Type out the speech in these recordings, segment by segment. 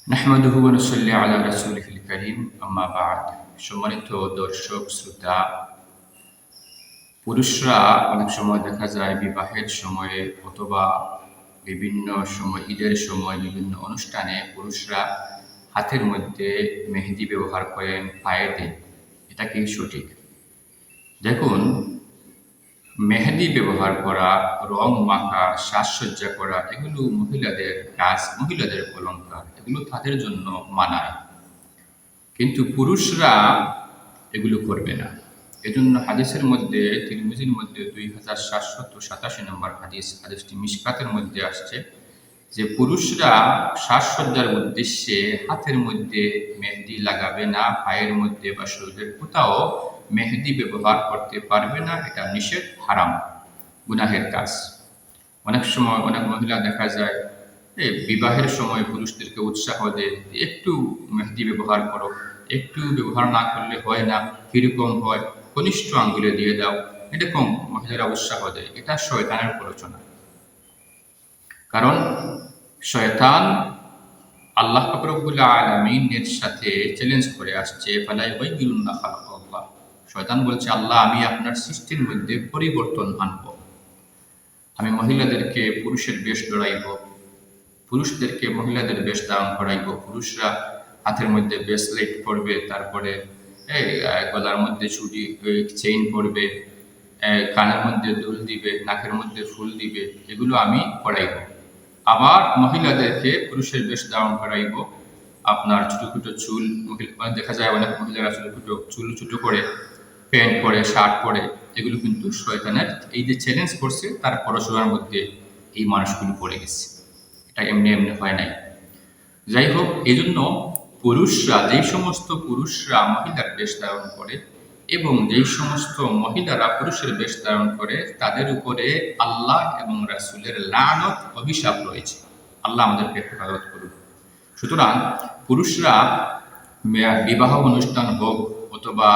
নাহমাদুহু ওয়া নুসাল্লি আলা রাসূলিহিল কারীম আম্মা বা'দ। সম্মানিত দর্শক শ্রোতা, পুরুষরা অনেক সময় দেখা যায় বিবাহের সময়ে অথবা বিভিন্ন সময় ঈদের সময় বিভিন্ন অনুষ্ঠানে পুরুষরা হাতের মধ্যে মেহেদি ব্যবহার করেন, পায়ে দেন। এটা কি সঠিক? দেখুন, মেহেদি ব্যবহার করা, রং মাখা, সাজসজ্জা করা এগুলো মহিলাদের কাজ, মহিলাদের অলংকার। এগুলো তাদের জন্য মানায়। কিন্তু পুরুষরা এগুলো করবে না। এজন্য হাদিসের মধ্যে, তিরমিজির মধ্যে 2787 নম্বর হাদিস, হাদিসটি মিশকাতের মধ্যে আসছে যে পুরুষরা সাজসজ্জার উদ্দেশ্যে হাতের মধ্যে মেহেদি লাগাবে না, পায়ের মধ্যে বা শরীরের কোথাও মেহেদি ব্যবহার করতে পারবে না। এটা নিষেধ, হারাম, গুনাহের কাজ। অনেক সময় অনেক মহিলা দেখা যায় বিবাহের সময় পুরুষদেরকে উৎসাহ দেয়, একটু মেহেদি ব্যবহার করো, একটু ব্যবহার না করলে হয় না, কিরকম হয়, কনিষ্ঠ আঙ্গুলে দিয়ে দাও, এরকম মহিলারা উৎসাহ দেয়। এটা শয়তানের প্ররোচনা। কারণ শয়তান আল্লাহ পাক রব্বুল আলামিনের সাথে চ্যালেঞ্জ করে আসছে, ফালা ইউগাইয়িরুন্না খালাকাল্লাহ। শয়তান বলছে, আল্লাহ, আমি আপনার সৃষ্টির মধ্যে পরিবর্তন আনব। আমি মহিলাদেরকে পুরুষের বেশ ধরাইব, পুরুষদেরকে মহিলাদের বেশ ধারণ করাইব। পুরুষরা হাতের মধ্যে ব্রেসলেট পরবে, তারপরে গলার মধ্যে চুড়ি, চেইন পরবে, কানের মধ্যে দুল দিবে, নাকের মধ্যে ফুল দিবে, এগুলো আমি করাইব। আবার মহিলাদেরকে পুরুষের বেশ ধারণ করাইব। আপনার ছোটো ছোটো চুল, দেখা যায় অনেক মহিলারা ছোটো ছোটো চুল ছোটো করে প্যান্ট পরে, শার্ট পরে, এগুলো কিন্তু শয়তানের এই যে চ্যালেঞ্জ করছে তার পড়াশোনার মধ্যে এই মানুষগুলো পড়ে গেছে। এটা এমনি এমনি হয় নাই। যাই হোক, এই জন্য পুরুষরা, যেই সমস্ত পুরুষরা মহিলার বেশ ধারণ করে এবং যেই সমস্ত মহিলারা পুরুষের বেশ ধারণ করে, তাদের উপরে আল্লাহ এবং রাসূলের লানত, অভিশাপ রয়েছে। আল্লাহ আমাদেরকে হেফাজত করুন। সুতরাং পুরুষরা বিবাহ অনুষ্ঠান হোক অথবা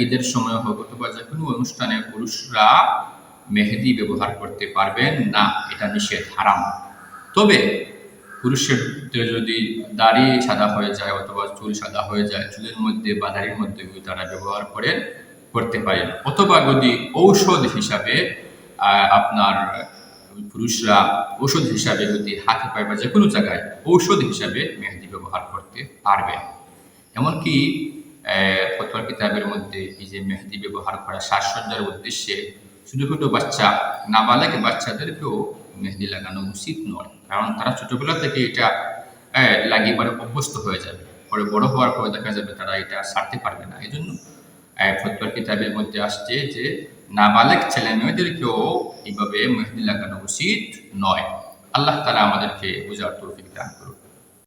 ঈদের সময় হোক অথবা যে কোনো অনুষ্ঠানে পুরুষরা মেহেদি ব্যবহার করতে পারবেন না। এটা নিষেধ, হারাম। তবে পুরুষের যদি দাড়ি সাদা হয়ে যায় অথবা চুল সাদা হয়ে যায়, চুলের মধ্যে বা দাড়ির মধ্যে তারা ব্যবহার করতে পারেন। অথবা যদি ঔষধ হিসাবে আপনার পুরুষরা ঔষধ হিসাবে যদি হাতে পায়ে বা যে কোনো জায়গায় ঔষধ হিসাবে মেহেদি ব্যবহার করতে পারবেন। এমনকি ফতোয়ার কিতাবের মধ্যে এই যে মেহেদি ব্যবহার করা সাজসজ্জার উদ্দেশ্যে ছোটো ছোটো বাচ্চা, নাবালেগ বাচ্চাদেরকেও মেহেদি লাগানো উচিত নয়। কারণ তারা ছোটোবেলা থেকে এটা লাগিয়ে পরে অভ্যস্ত হয়ে যাবে, পরে বড় হওয়ার পরে দেখা যাবে তারা এটা ছাড়তে পারবে না। এই জন্য ফতোয়ার কিতাবের মধ্যে আসছে যে নাবালেগ ছেলে মেয়েদেরকেও এইভাবে মেহেদি লাগানো উচিত নয়। আল্লাহ তাআলা আমাদেরকে বোঝার তৌফিক দান করুন।